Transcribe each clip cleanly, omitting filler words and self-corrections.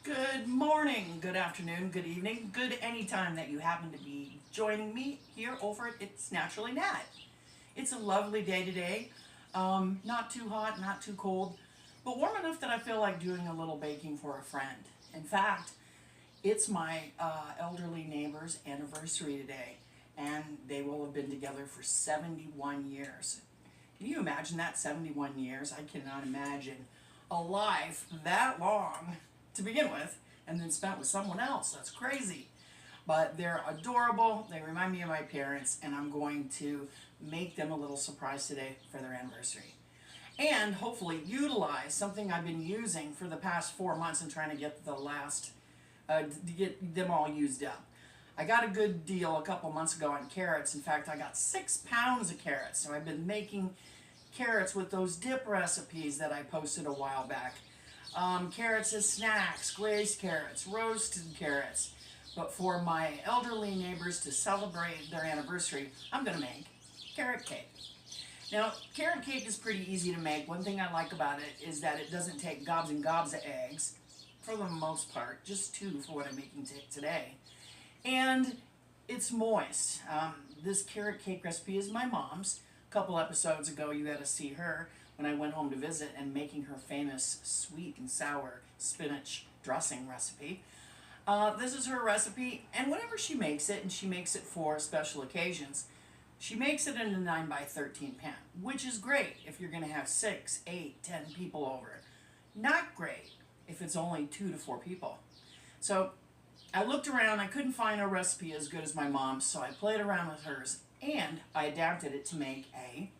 Good morning, good afternoon, good evening, good anytime that you happen to be joining me here over at It's Naturally Nat. It's a lovely day today. Not too hot, not too cold, but warm enough that I feel like doing a little baking for a friend. In fact, it's my elderly neighbor's anniversary today, and they will have been together for 71 years. Can you imagine that? 71 years? I cannot imagine a life that long to begin with and then spent with someone else. That's crazy. But they're adorable. They remind me of my parents, and I'm going to make them a little surprise today for their anniversary. And hopefully utilize something I've been using for the past 4 months and trying to get to get them all used up. I got a good deal a couple months ago on carrots. In fact, I got 6 pounds of carrots. So I've been making carrots with those dip recipes that I posted a while back. Carrots as snacks, glazed carrots, roasted carrots. But for my elderly neighbors to celebrate their anniversary, I'm going to make carrot cake. Now, carrot cake is pretty easy to make. One thing I like about it is that it doesn't take gobs and gobs of eggs, for the most part, just 2 for what I'm making today. And it's moist. This carrot cake recipe is my mom's. A couple episodes ago, you got to see her when I went home to visit and making her famous sweet and sour spinach dressing recipe. This is her recipe, and whenever she makes it, and she makes it for special occasions, she makes it in a 9x13 pan, which is great if you're going to have 6, 8, 10 people over. Not great if it's only 2 to 4 people. So I looked around, I couldn't find a recipe as good as my mom's, so I played around with hers, and I adapted it to make a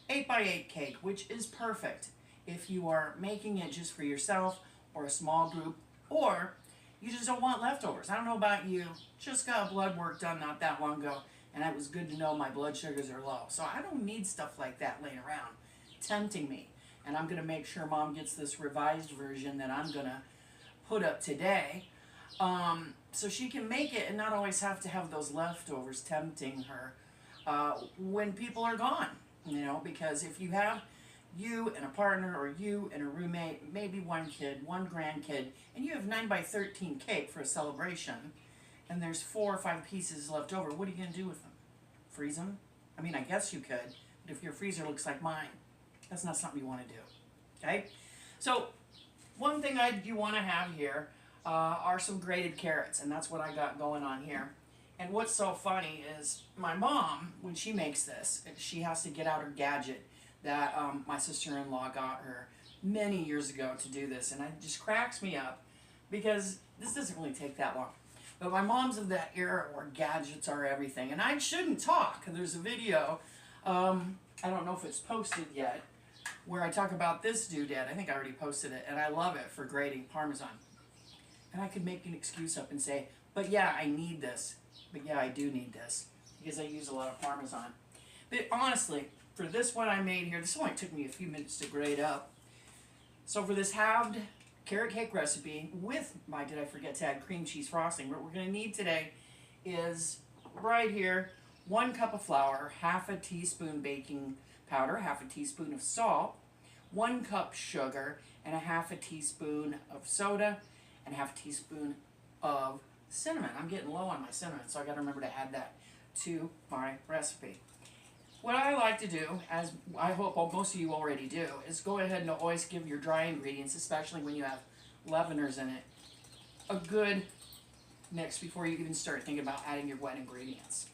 8x8 cake, which is perfect if you are making it just for yourself or a small group, or you just don't want leftovers. I don't know about you, just got blood work done not that long ago, and it was good to know my blood sugars are low. So I don't need stuff like that laying around, tempting me. And I'm going to make sure Mom gets this revised version that I'm going to put up today, so she can make it and not always have to have those leftovers tempting her when people are gone. You know, because if you have you and a partner or you and a roommate, maybe one kid, one grandkid, and you have 9x13 cake for a celebration, and there's 4 or 5 pieces left over, what are you going to do with them? Freeze them? I mean, I guess you could, but if your freezer looks like mine, that's not something you want to do. Okay? So, one thing you want to have here are some grated carrots, and that's what I got going on here. And what's so funny is my mom, when she makes this, she has to get out her gadget that my sister-in-law got her many years ago to do this. And it just cracks me up because this doesn't really take that long. But my mom's of that era where gadgets are everything. And I shouldn't talk. There's a video, I don't know if it's posted yet, where I talk about this doodad. I think I already posted it. And I love it for grating Parmesan. And I could make an excuse up and say, but yeah, I need this. But yeah, I do need this because I use a lot of Parmesan. But honestly, for this one I made here, this only took me a few minutes to grate up. So for this halved carrot cake recipe with my, did I forget to add cream cheese frosting, what we're going to need today is right here, 1 cup of flour, half a teaspoon baking powder, half a teaspoon of salt, 1 cup sugar, and a half a teaspoon of soda, and half a teaspoon of cinnamon. I'm getting low on my cinnamon, so I got to remember to add that to my recipe. What I like to do, as I hope most of you already do, is go ahead and always give your dry ingredients, especially when you have leaveners in it, a good mix before you even start thinking about adding your wet ingredients.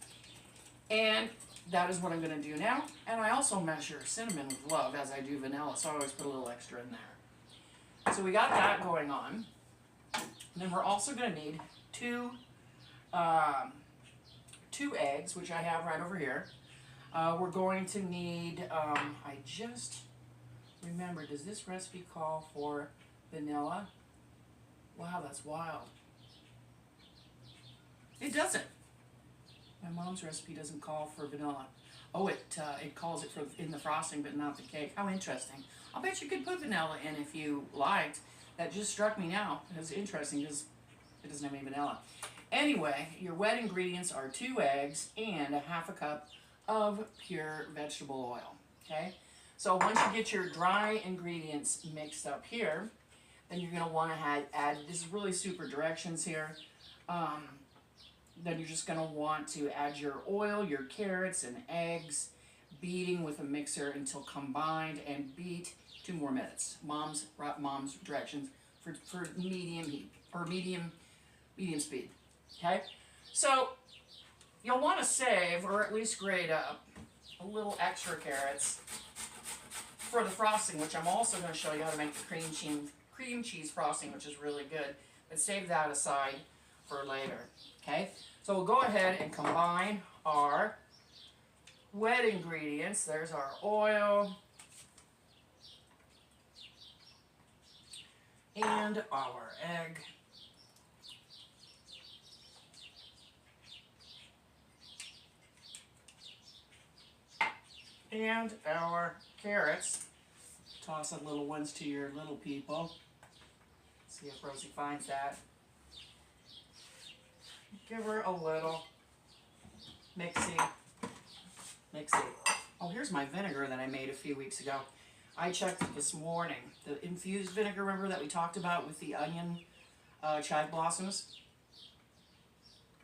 And that is what I'm going to do now. And I also measure cinnamon with love as I do vanilla, so I always put a little extra in there. So we got that going on. And then we're also going to need 2 eggs, which I have right over here. We're going to need, I just remembered, does this recipe call for vanilla? Wow, that's wild. It doesn't. My mom's recipe doesn't call for vanilla. Oh, it calls it for in the frosting, but not the cake. How interesting. I'll bet you could put vanilla in if you liked. That just struck me now. It was interesting because it doesn't have any vanilla. Anyway, your wet ingredients are 2 eggs and a half a cup of pure vegetable oil. Okay? So once you get your dry ingredients mixed up here, then you're going to want to add, this is really super directions here. Then you're just going to want to add your oil, your carrots, and eggs, beating with a mixer until combined, and beat 2 more minutes. Mom's directions for medium heat, or medium speed. Okay? So you'll want to save, or at least grate up, a little extra carrots for the frosting, which I'm also going to show you how to make the cream cheese frosting, which is really good. But save that aside for later. Okay? So we'll go ahead and combine our wet ingredients. There's our oil and our egg. And our carrots. Toss the little ones to your little people. See if Rosie finds that. Give her a little mixy. Oh, here's my vinegar that I made a few weeks ago. I checked it this morning. The infused vinegar, remember, that we talked about with the onion chive blossoms?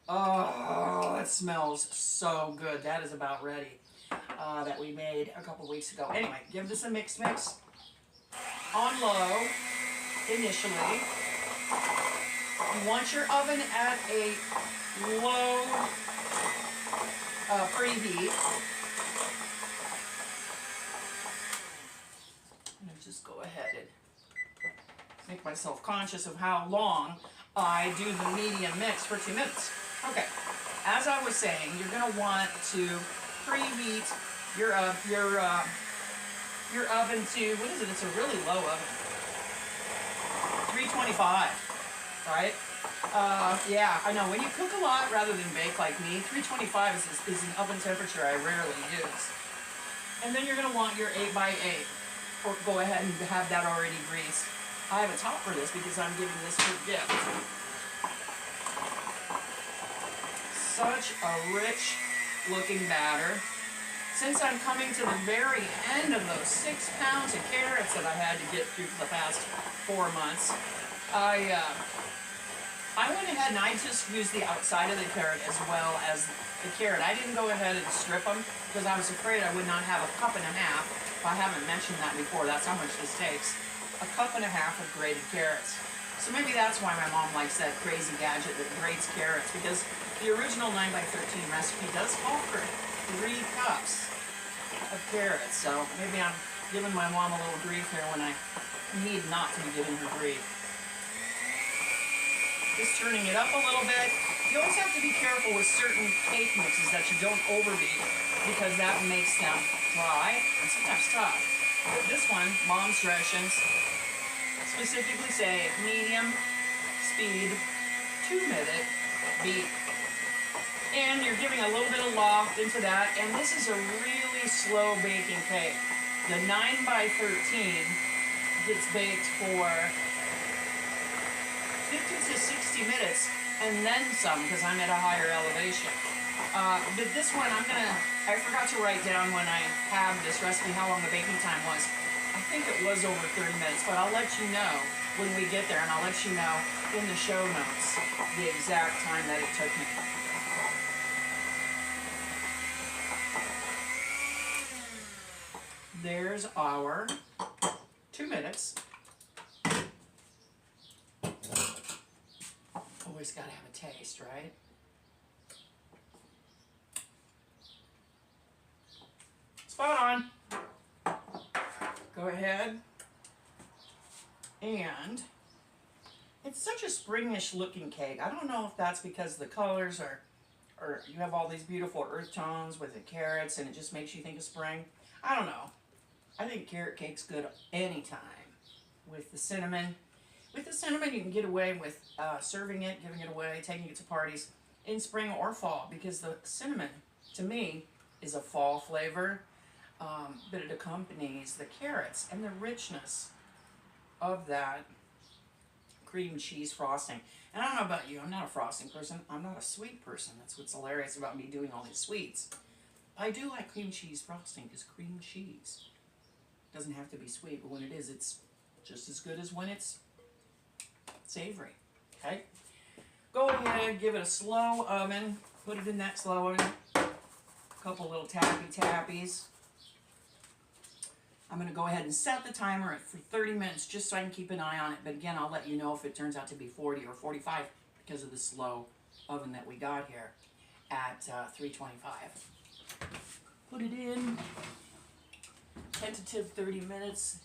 Oh, it smells so good. That is about ready. That we made a couple weeks ago. Anyway, give this a mix on low initially. You want your oven at a low preheat. I'm going to just go ahead and make myself conscious of how long I do the medium mix for 2 minutes. Okay, as I was saying, you're going to want to preheat your oven to, what is it? It's a really low oven. 325, right? Yeah, I know. When you cook a lot rather than bake like me, 325 is an oven temperature I rarely use. And then you're going to want your 8x8. Or go ahead and have that already greased. I have a top for this because I'm giving this for gift. Such a rich looking batter. Since I'm coming to the very end of those 6 pounds of carrots that I had to get through for the past 4 months, I went ahead and I just used the outside of the carrot as well as the carrot. I didn't go ahead and strip them because I was afraid I would not have a cup and a half. If I haven't mentioned that before, that's how much this takes. A cup and a half of grated carrots. So maybe that's why my mom likes that crazy gadget that grates carrots, because the original 9x13 recipe does call for 3 cups of carrots. So maybe I'm giving my mom a little grief here when I need not to be giving her grief. Just turning it up a little bit. You always have to be careful with certain cake mixes that you don't overbeat, because that makes them dry and sometimes tough. But this one, Mom's Directions, specifically say medium speed, 2-minute beat. And you're giving a little bit of loft into that, and this is a really slow baking cake. The 9x13 gets baked for 50 to 60 minutes and then some, because I'm at a higher elevation. But this one, I forgot to write down when I have this recipe how long the baking time was. I think it was over 30 minutes, but I'll let you know when we get there, and I'll let you know in the show notes the exact time that it took me. There's our 2 minutes. Always got to have a taste, right? Spot on. Go ahead. And it's such a springish looking cake. I don't know if that's because the colors are, or you have all these beautiful earth tones with the carrots and it just makes you think of spring. I don't know. I think carrot cake's good anytime. With the cinnamon. With the cinnamon, you can get away with serving it, giving it away, taking it to parties in spring or fall, because the cinnamon, to me, is a fall flavor, but it accompanies the carrots and the richness of that cream cheese frosting. And I don't know about you, I'm not a frosting person, I'm not a sweet person. That's what's hilarious about me doing all these sweets. I do like cream cheese frosting, because cream cheese doesn't have to be sweet, but when it is, it's just as good as when it's savory. Okay? Go ahead, give it a slow oven. Put it in that slow oven. A couple little tappies. I'm going to go ahead and set the timer for 30 minutes just so I can keep an eye on it. But again, I'll let you know if it turns out to be 40 or 45 because of the slow oven that we got here at 325. Put it in. Tentative 30 minutes.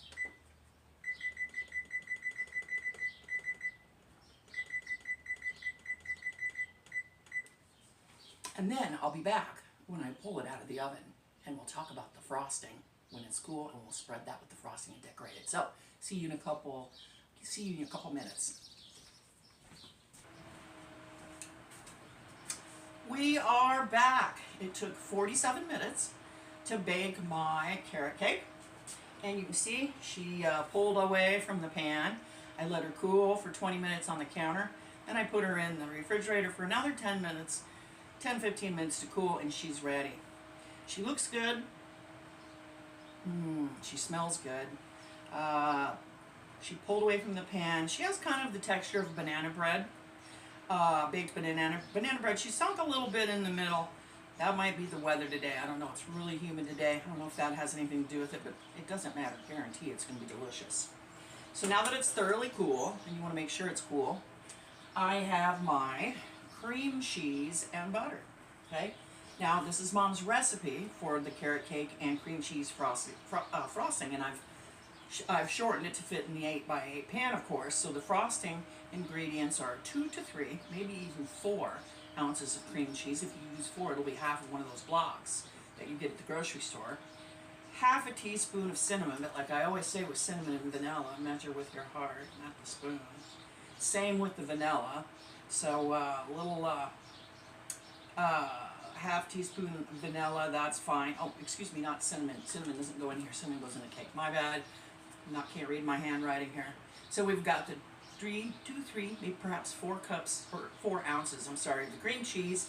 And then I'll be back when I pull it out of the oven, and we'll talk about the frosting when it's cool, and we'll spread that with the frosting and decorate it. So, see you in a couple minutes. We are back. It took 47 minutes to bake my carrot cake, and you can see she pulled away from the pan. I let her cool for 20 minutes on the counter, and I put her in the refrigerator for another 10 minutes. 10-15 minutes to cool, and she's ready. She looks good. She smells good. She pulled away from the pan. She has kind of the texture of banana bread, baked banana bread. She sunk a little bit in the middle. That might be the weather today. I don't know. It's really humid today. I don't know if that has anything to do with it, but it doesn't matter. Guarantee it's going to be delicious. So now that it's thoroughly cool, and you want to make sure it's cool, I have my cream cheese and butter. Okay, now this is Mom's recipe for the carrot cake and cream cheese frosting, and I've shortened it to fit in the 8x8 pan, of course. So the frosting ingredients are 2 to 3, maybe even 4 ounces of cream cheese. If you use 4, it'll be half of one of those blocks that you get at the grocery store. Half a teaspoon of cinnamon, but like I always say with cinnamon and vanilla, measure with your heart, not the spoon. Same with the vanilla. So a little half teaspoon of vanilla, that's fine. Oh, excuse me, not cinnamon. Cinnamon doesn't go in here. Cinnamon goes in the cake. My bad. Can't read my handwriting here. So we've got the 3, maybe perhaps 4 cups, or 4 ounces, I'm sorry, the cream cheese,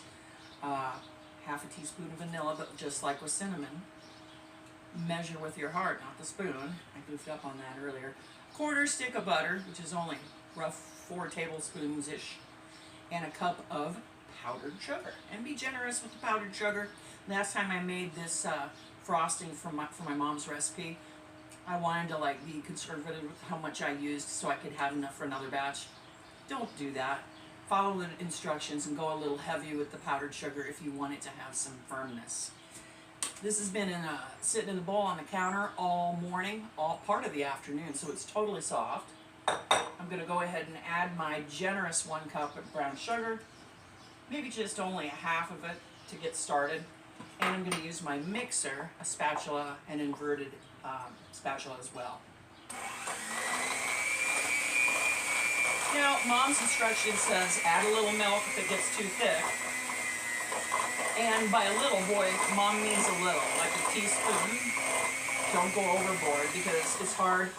half a teaspoon of vanilla, but just like with cinnamon, measure with your heart, not the spoon. I goofed up on that earlier. 1/4 stick of butter, which is only rough 4 tablespoons-ish, and a cup of powdered sugar. And be generous with the powdered sugar. Last time I made this frosting for my mom's recipe, I wanted to be conservative with how much I used so I could have enough for another batch. Don't do that. Follow the instructions and go a little heavy with the powdered sugar if you want it to have some firmness. This has been sitting in the bowl on the counter all morning, all part of the afternoon, so it's totally soft. I'm going to go ahead and add my generous 1 cup of brown sugar, maybe just only a half of it to get started. And I'm going to use my mixer, a spatula, an inverted spatula as well. Now, Mom's instruction says add a little milk if it gets too thick. And by a little, boy, Mom means a little, like a teaspoon. Don't go overboard because it's hard.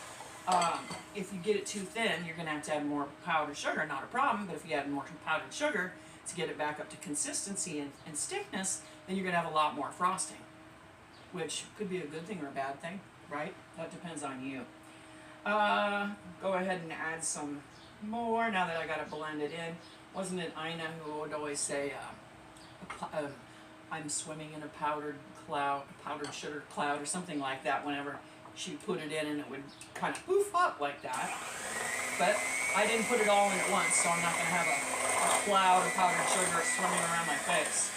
If you get it too thin, you're going to have to add more powdered sugar. Not a problem, but if you add more powdered sugar to get it back up to consistency and stiffness, then you're going to have a lot more frosting, which could be a good thing or a bad thing, right? That depends on you. Go ahead and add some more now that I got it blended in. Wasn't it Ina who would always say, I'm swimming in a powdered sugar cloud or something like that whenever she put it in, and it would kind of poof up like that. But I didn't put it all in at once, so I'm not going to have a cloud of powdered sugar swimming around my face.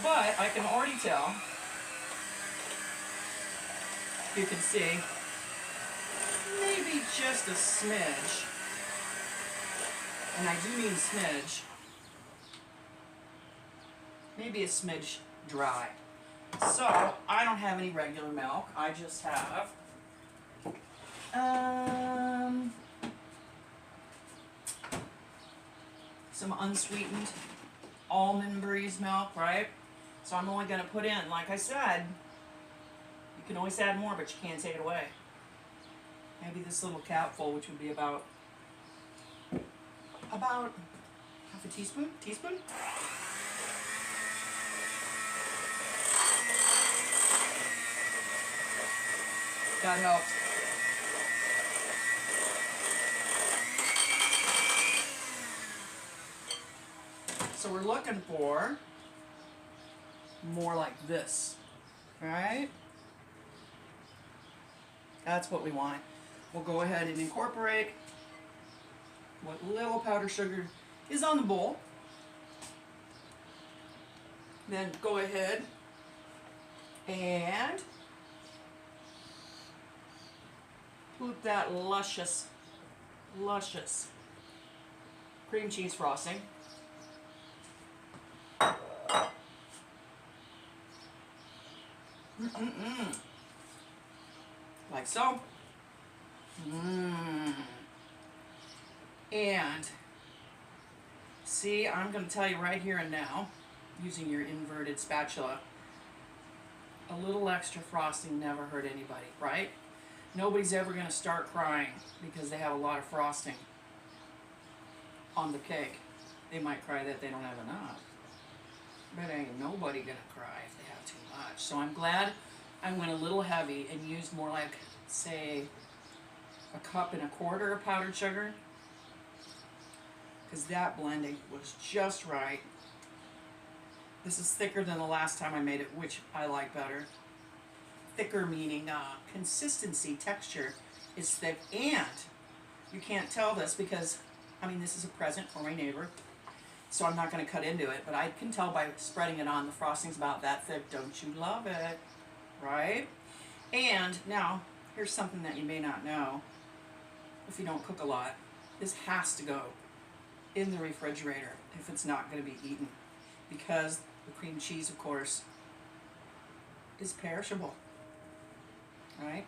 But I can already tell, you can see, maybe just a smidge, and I do mean smidge, maybe a smidge dry. So, I don't have any regular milk, I just have some unsweetened almond breeze milk, right? So I'm only going to put in, like I said, you can always add more, but you can't take it away. Maybe this little capful, which would be about half a teaspoon? That helps. So we're looking for more like this, right? That's what we want. We'll go ahead and incorporate what little powdered sugar is on the bowl. Then go ahead and put that luscious cream cheese frosting like so. And see, I'm going to tell you right here and now, using your inverted spatula, a little extra frosting never hurt anybody, right? Nobody's ever going to start crying because they have a lot of frosting on the cake. They might cry that they don't have enough, but ain't nobody going to cry if they have too much. So I'm glad I went a little heavy and used more like, say, 1.25 cups of powdered sugar, because that blending was just right. This is thicker than the last time I made it, which I like better. Thicker meaning consistency, texture is thick, and you can't tell this because, I mean, this is a present for my neighbor, so I'm not going to cut into it, but I can tell by spreading it on, the frosting's about that thick. Don't you love it? Right? And now, here's something that you may not know if you don't cook a lot. This has to go in the refrigerator if it's not going to be eaten, because the cream cheese, of course, is perishable, right?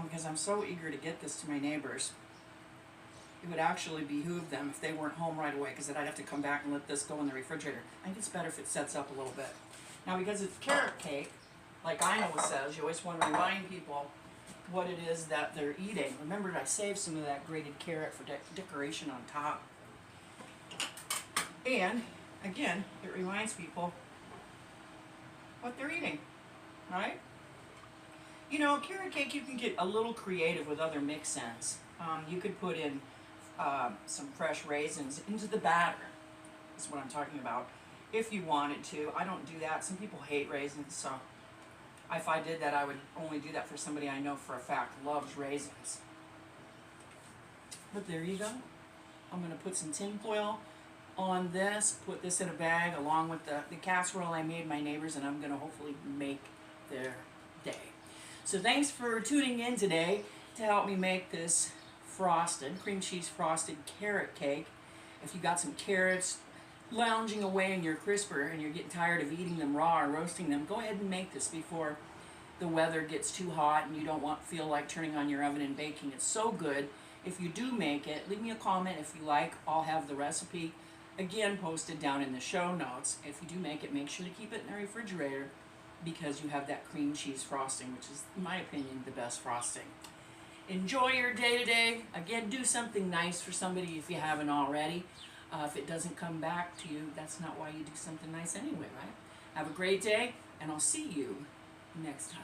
Because I'm so eager to get this to my neighbors, it would actually behoove them if they weren't home right away, because then I'd have to come back and let this go in the refrigerator. I think it's better if it sets up a little bit. Now, because it's carrot cake, like I know it says, you always want to remind people what it is that they're eating. Remember, I saved some of that grated carrot for decoration on top. And again, it reminds people what they're eating, right? You know, carrot cake, you can get a little creative with other mix-ins. You could put in some fresh raisins into the batter, is what I'm talking about, if you wanted to. I don't do that. Some people hate raisins, so if I did that, I would only do that for somebody I know for a fact loves raisins. But there you go. I'm going to put some tin foil on this, put this in a bag along with the casserole I made my neighbors, and I'm going to hopefully make their day. So thanks for tuning in today to help me make this frosted, cream cheese frosted carrot cake. If you got some carrots lounging away in your crisper and you're getting tired of eating them raw or roasting them, go ahead and make this before the weather gets too hot and you don't feel like turning on your oven and baking. It's so good. If you do make it, leave me a comment if you like. I'll have the recipe again posted down in the show notes. If you do make it, make sure to keep it in the refrigerator, because you have that cream cheese frosting, which is, in my opinion, the best frosting. Enjoy your day today. Again, do something nice for somebody if you haven't already. If it doesn't come back to you, that's not why you do something nice anyway, right? Have a great day, and I'll see you next time.